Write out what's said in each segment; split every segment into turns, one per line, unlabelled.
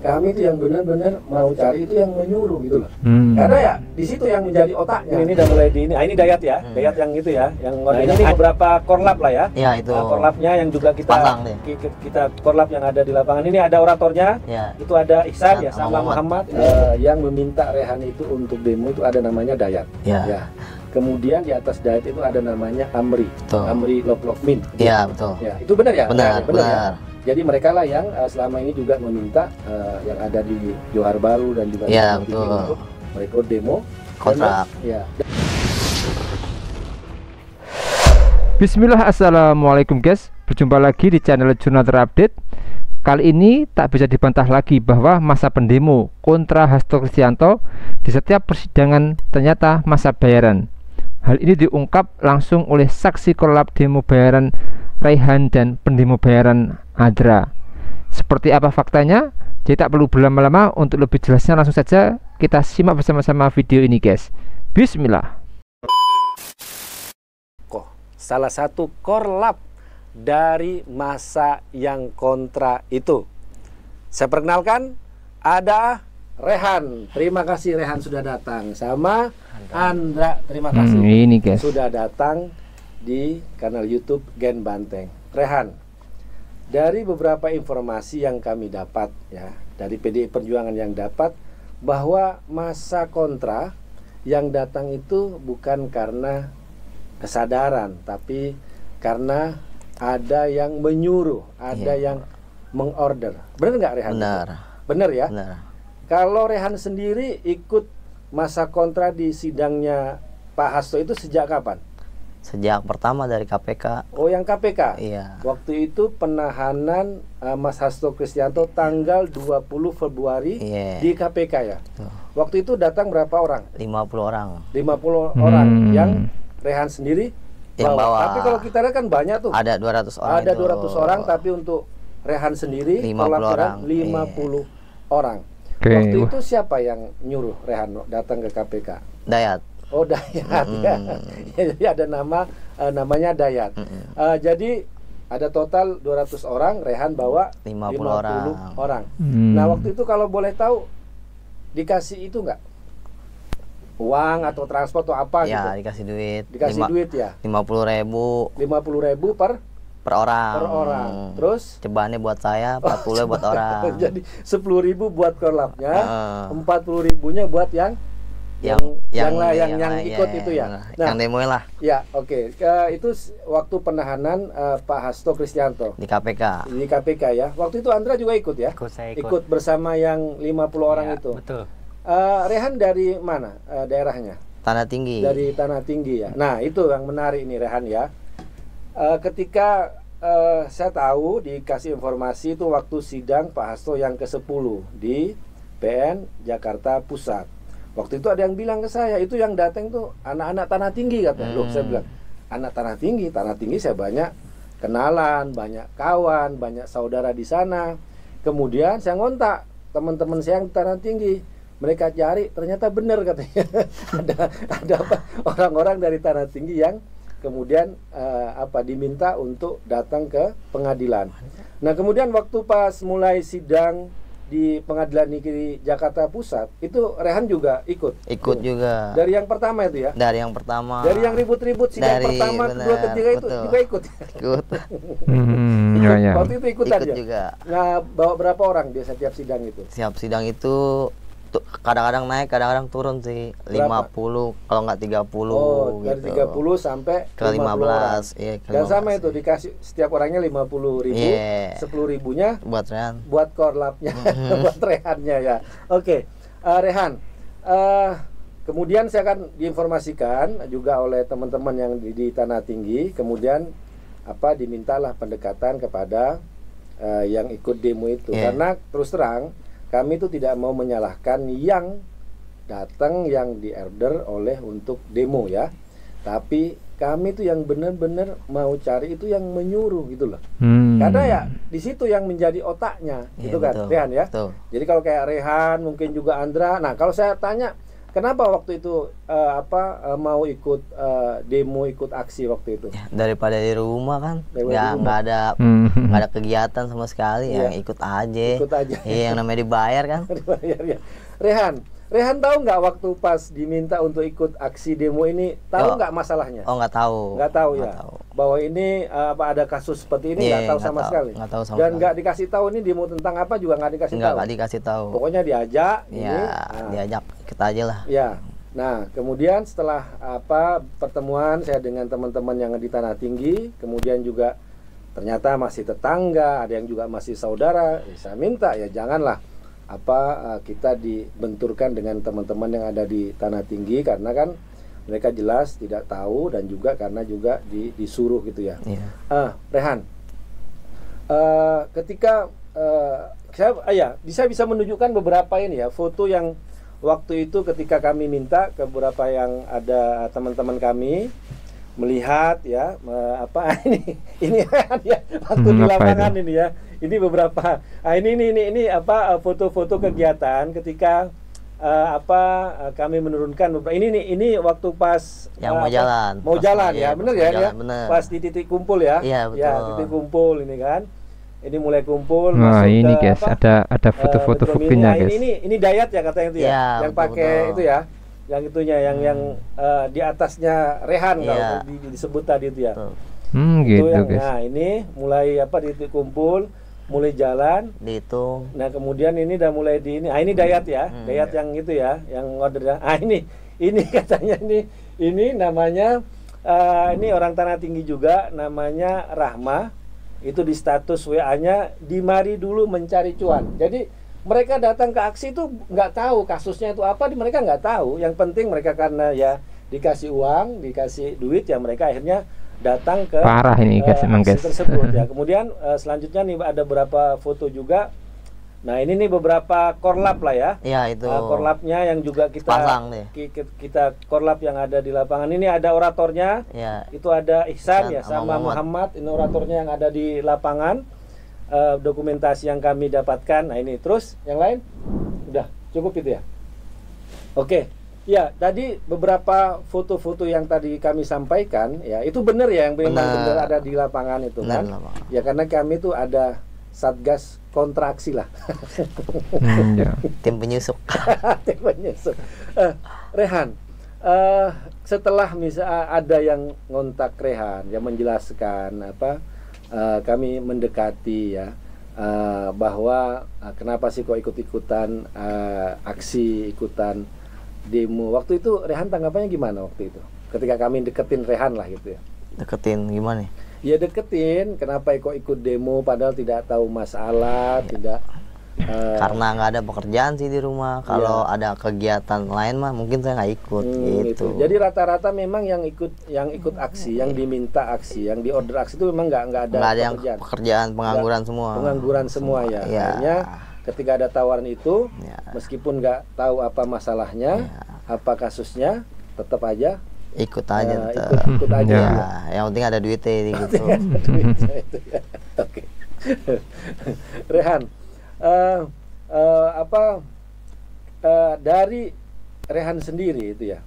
kami itu yang benar-benar mau cari itu yang menyuruh gitu loh. Karena ya di situ yang menjadi otaknya.
Ini udah mulai di ini. Ini Dayat ya, Dayat yang itu ya, yang ini beberapa korlap lah ya.
Iya itu.
Korlapnya yang juga kita korlap yang ada di lapangan. Ini ada oratornya.
Ya.
Itu ada Ihsan ya sama Muhammad. Yang meminta Rehan itu untuk demo itu ada namanya Dayat. Ya. Kemudian di atas Dayat itu ada namanya Amri.
Betul.
Amri Lokmin.
Iya betul.
Ya, itu benar ya?
Benar.
Ya? Jadi mereka lah yang selama ini juga meminta yang ada di Johar Baru dan juga untuk mereka demo
kontrak.
Ya.
Bismillah, assalamualaikum guys. Berjumpa lagi di channel Jurnal Terupdate. Kali ini tak bisa dibantah lagi bahwa masa pendemo kontra Hasto Kristianto di setiap persidangan ternyata masa bayaran. Hal ini diungkap langsung oleh saksi korlap demo bayaran Rehan dan pendemo bayaran Andra. Seperti apa faktanya? Jadi tak perlu berlama-lama, untuk lebih jelasnya langsung saja kita simak bersama-sama video ini guys. Bismillah.
Salah satu korlap dari masa yang kontra itu. Saya perkenalkan, ada Rehan. Terima kasih Rehan sudah datang. Sama Andra, terima kasih
ini guys
sudah datang di kanal YouTube Gen Banteng. Rehan, dari beberapa informasi yang kami dapat ya, dari PDI Perjuangan yang dapat, bahwa masa kontra yang datang itu bukan karena kesadaran, tapi karena ada yang menyuruh, ada yang mengorder. Benar nggak Rehan?
Benar.
Benar ya?
Benar.
Kalau Rehan sendiri ikut masa kontra di sidangnya Pak Hasto itu sejak kapan?
Sejak pertama dari KPK.
Oh, yang KPK?
Iya.
Waktu itu penahanan Mas Hasto Kristianto tanggal 20 Februari di KPK ya? Waktu itu datang berapa orang?
50 orang.
50 orang yang Rehan sendiri
yang bawa.
Tapi kalau kita lihat kan banyak tuh.
Ada 200 orang.
Ada 200 orang, tapi untuk Rehan sendiri
50 orang.
50 orang. Waktu itu siapa yang nyuruh Rehan datang ke KPK?
Dayat.
Oh, Dayat ya. Jadi ada namanya Dayat. Jadi ada total 200 orang, Rehan bawa 50 orang. Nah, waktu itu kalau boleh tahu dikasih itu enggak? Uang atau transport atau apa gitu?
Ya, dikasih duit.
Dikasih duit ya?
50.000.
50.000 per orang.
Per orang.
Terus
cebannya buat saya, 40 buat orang.
Jadi 10.000 buat korlapnya, 40.000-nya buat yang ikut itu ya.
Nah, yang demo lah.
Ya, oke. Itu waktu penahanan Pak Hasto Kristianto
di KPK.
Di KPK ya. Waktu itu Andra juga ikut ya? Ikut bersama yang 50 orang itu.
Betul.
Rehan dari mana daerahnya?
Tanah Tinggi.
Dari Tanah Tinggi ya. Nah, itu yang menarik ini Rehan ya. Ketika saya tahu dikasih informasi itu waktu sidang Pak Hasto yang ke-10 di PN Jakarta Pusat. Waktu itu ada yang bilang ke saya, itu yang datang tuh anak-anak Tanah Tinggi katanya. Loh, saya bilang, anak Tanah Tinggi saya banyak kenalan, banyak kawan, banyak saudara di sana. Kemudian saya ngontak teman-teman saya yang Tanah Tinggi. Mereka cari, ternyata benar katanya. ada orang-orang dari Tanah Tinggi yang kemudian diminta untuk datang ke pengadilan. Nah, kemudian waktu pas mulai sidang di Pengadilan Negeri Jakarta Pusat, itu Rehan juga ikut
juga.
Dari yang pertama itu ya?
Dari yang pertama.
Dari yang ribut-ribut sidang pertama, kedua, ketiga itu juga ikut. Waktu itu ikut aja.
Juga.
Nah, bawa berapa orang di setiap sidang itu?
Setiap sidang itu kadang-kadang naik, kadang-kadang turun sih.
Berapa?
50, kalau nggak 30.
Oh, dari 30 sampai
ke 15.
Iya, dan sama itu dikasih setiap orangnya 50.000, 10.000-nya
buat Rehan.
Buat korlapnya, buat Rehannya ya. Oke, Rehan. Kemudian saya akan diinformasikan juga oleh teman-teman yang di Tanah Tinggi. Kemudian dimintalah pendekatan kepada yang ikut demo itu. Karena terus terang kami itu tidak mau menyalahkan yang datang, yang di-order oleh untuk demo ya. Tapi kami itu yang benar-benar mau cari itu yang menyuruh gitu loh. Karena ya di situ yang menjadi otaknya gitu kan,
betul,
Rehan ya.
Betul.
Jadi kalau kayak Rehan, mungkin juga Andra. Nah, kalau saya tanya, Kenapa waktu itu mau ikut demo, ikut aksi waktu itu?
Daripada di rumah kan, nggak ada kegiatan sama sekali,
Iya.
yang ikut aja.
Ikut aja.
Iya, yang namanya dibayar kan.
Dibayar, ya. Rehan tahu nggak waktu pas diminta untuk ikut aksi demo ini, tahu nggak masalahnya?
Oh, nggak tahu.
Nggak tahu
Nggak
ya.
tahu.
Bahwa ini ada kasus seperti ini,
Iya,
nggak tahu
nggak
sama
tahu.
sekali.
Nggak tahu sama
Dan
sekali.
nggak dikasih tahu ini demo tentang apa juga nggak dikasih tahu.
Nggak dikasih tahu.
Pokoknya diajak.
Ya, diajak kita aja lah.
Ya. Nah, kemudian setelah pertemuan saya dengan teman-teman yang di Tanah Tinggi, kemudian juga ternyata masih tetangga, ada yang juga masih saudara. Saya minta ya janganlah kita dibenturkan dengan teman-teman yang ada di Tanah Tinggi, karena kan mereka jelas tidak tahu, dan juga karena juga disuruh gitu ya.
Iya.
Rehan, ketika saya bisa menunjukkan beberapa ini ya foto yang waktu itu ketika kami minta ke beberapa yang ada teman-teman kami melihat ya ini ya waktu di lapangan ini ya. Ini beberapa ini foto-foto kegiatan ketika kami menurunkan beberapa ini waktu pas
Yang
mau jalan ya, benar ya,
bener.
pas di titik kumpul ya.
Iya, betul.
Ya, titik kumpul ini kan. Ini mulai kumpul
Nah,
masuk
ini
ke
guys, ada foto-foto buktinya guys.
ini Dayat ya katanya itu ya,
Ya,
yang
betul,
pakai
betul.
itu ya, yang itunya yang di atasnya Rehan
Iya.
kalau disebut tadi itu ya.
Betul.
Itu
Gitu
yang,
guys.
nah ini mulai di titik kumpul, mulai jalan.
Dihitung.
Nah kemudian ini udah mulai di ini, ini Dayat ya, Dayat yang itu ya, yang order ya. Ini katanya ini namanya ini orang Tanah Tinggi juga, namanya Rahma. Itu di status WA-nya, di mari dulu mencari cuan. Jadi mereka datang ke aksi itu nggak tahu kasusnya itu apa, mereka nggak tahu. Yang penting mereka karena ya dikasih uang, dikasih duit, ya mereka akhirnya datang ke
Parah ini guys, emang
aksi
guys.
tersebut ya. Kemudian selanjutnya nih ada beberapa foto juga. Nah ini nih beberapa korlap lah ya.
Iya, itu.
Korlapnya yang juga kita
Pasang deh.
kita korlap yang ada di lapangan. Ini ada oratornya.
Iya.
Itu ada Ihsan ya
Ihsan
sama
sama
Muhammad. Ini oratornya yang ada di lapangan. Dokumentasi yang kami dapatkan. Nah ini terus yang lain udah cukup itu ya. Oke. Ya, tadi beberapa foto-foto yang tadi kami sampaikan ya, itu benar ya, yang benar ada di lapangan itu
Benar,
kan.
lapangan.
Ya karena kami itu ada Satgas kontraksi lah.
Ya.
Tim penyusup.
Tim penyusup. Rehan, setelah misalnya ada yang ngontak Rehan, yang menjelaskan kami mendekati ya, bahwa kenapa sih kok ikut-ikutan aksi, ikutan demo. Waktu itu Rehan tanggapannya gimana waktu itu? Ketika kami deketin Rehan lah gitu ya.
Deketin gimana?
Ya deketin, kenapa kok ikut demo padahal tidak tahu masalah, tidak
Karena nggak ada pekerjaan sih di rumah. Kalau ada kegiatan lain mah mungkin saya nggak ikut gitu.
Jadi rata-rata memang yang ikut aksi, yang diminta aksi, yang diorder aksi itu memang nggak ada
yang pekerjaan, pengangguran semua.
Pengangguran semua ya.
Iya.
Akhirnya ketika ada tawaran itu,
Ya.
meskipun nggak tahu apa masalahnya, apa kasusnya, tetap aja
Ikut aja tetap.
ikut aja.
Ya,
Ya.
yang penting ada duitnya gitu.
Oke. Rehan, dari Rehan sendiri itu ya,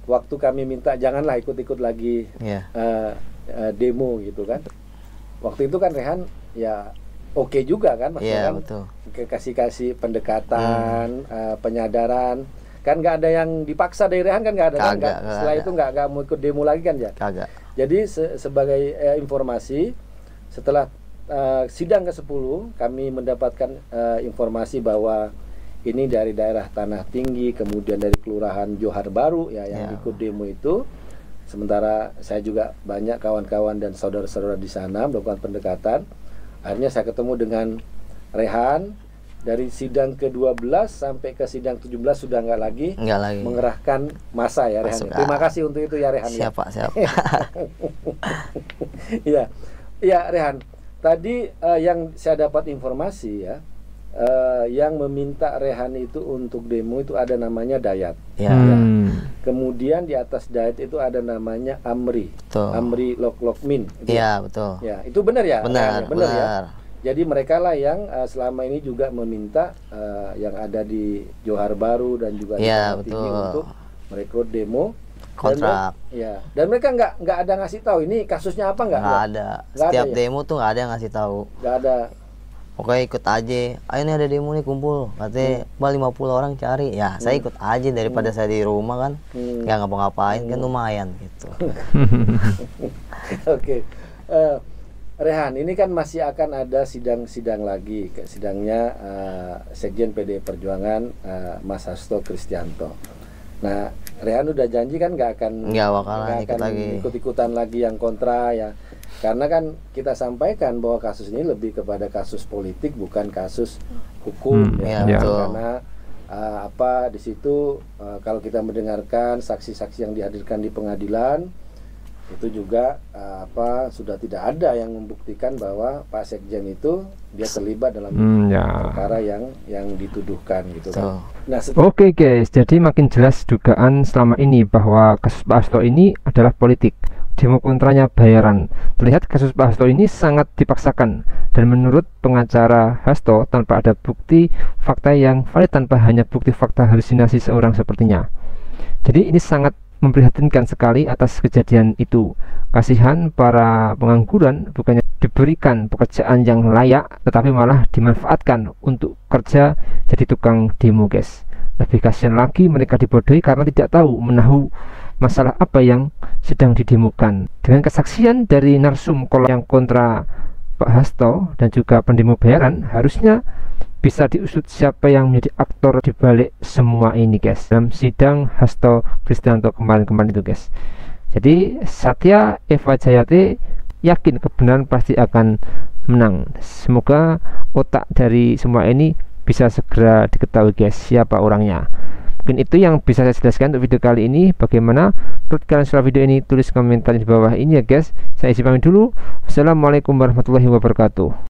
waktu kami minta janganlah ikut-ikut lagi
Iya.
demo gitu kan. Waktu itu kan Rehan ya oke juga kan, maksudnya
Iya,
kan
betul.
kasih pendekatan, penyadaran. Kan nggak ada yang dipaksa dari Rehan kan, nggak ada kan?
Kagak,
Setelah
ada.
itu nggak mau ikut demo lagi kan ya.
Kagak.
Jadi sebagai informasi, setelah sidang ke-10 kami mendapatkan informasi bahwa ini dari daerah Tanah Tinggi, kemudian dari Kelurahan Johar Baru ya yang ikut demo itu. Sementara saya juga banyak kawan-kawan dan saudara-saudara di sana melakukan pendekatan. Akhirnya saya ketemu dengan Rehan. Dari sidang ke-12 sampai ke sidang 17 sudah nggak lagi mengerahkan massa ya Rehan. Terima kasih untuk itu ya Rehan.
Siapa?
Iya, ya Rehan. Tadi yang saya dapat informasi ya, yang meminta Rehan itu untuk demo itu ada namanya Dayat.
Ya.
Kemudian di atas Dayat itu ada namanya Amri.
Betul.
Amri Lokmin.
Iya, betul.
Ya, itu benar ya?
Benar.
Ya? Jadi mereka lah yang selama ini juga meminta yang ada di Johar Baru dan juga di
Iya,
Tinggi
betul.
untuk merekrut demo
Kontrak.
dan mereka nggak ada ngasih tahu ini kasusnya apa nggak
Nggak ada.
Nggak
Setiap
ada ya?
demo tuh nggak ada yang ngasih tahu.
nggak ada.
Oke, ikut aja. Ayo nih ada demo nih, kumpul. Katanya Bal 50 orang cari. Ya, saya ikut aja daripada saya di rumah kan. Nggak ngapa-ngapain kan lumayan gitu.
Oke. Rehan, ini kan masih akan ada sidang lagi, sidangnya Sekjen PDI Perjuangan Mas Hasto Kristianto. Nah, Rehan udah janji kan nggak akan ikut-ikutan lagi yang kontra ya, karena kan kita sampaikan bahwa kasus ini lebih kepada kasus politik bukan kasus hukum
ya,
kan?
betul.
Karena di situ kalau kita mendengarkan saksi-saksi yang dihadirkan di pengadilan itu juga sudah tidak ada yang membuktikan bahwa Pak Sekjen itu dia terlibat dalam perkara yang dituduhkan gitu kan. Nah,
Oke guys, jadi makin jelas dugaan selama ini bahwa kasus Pak Hasto ini adalah politik. Demo kontranya bayaran. Terlihat kasus Pak Hasto ini sangat dipaksakan, dan menurut pengacara Hasto tanpa ada bukti fakta yang valid, tanpa hanya bukti fakta halusinasi seorang sepertinya. Jadi ini sangat memprihatinkan sekali atas kejadian itu. Kasihan para pengangguran bukannya diberikan pekerjaan yang layak, tetapi malah dimanfaatkan untuk kerja jadi tukang demo guys. Lebih kasihan lagi mereka dibodohi karena tidak tahu menahu masalah apa yang sedang didemokan. Dengan kesaksian dari narsum yang kontra Pak Hasto dan juga pendemo bayaran, harusnya bisa diusut siapa yang menjadi aktor di balik semua ini guys, dalam sidang Hasto Kristianto kemarin itu guys. Jadi Satya Eva Jayate yakin kebenaran pasti akan menang. Semoga otak dari semua ini bisa segera diketahui guys, siapa orangnya. Mungkin itu yang bisa saya jelaskan untuk video kali ini. Bagaimana menurut kalian setelah video ini? Tulis komentar di bawah ini ya guys. Saya isi pamit dulu. Wassalamualaikum warahmatullahi wabarakatuh.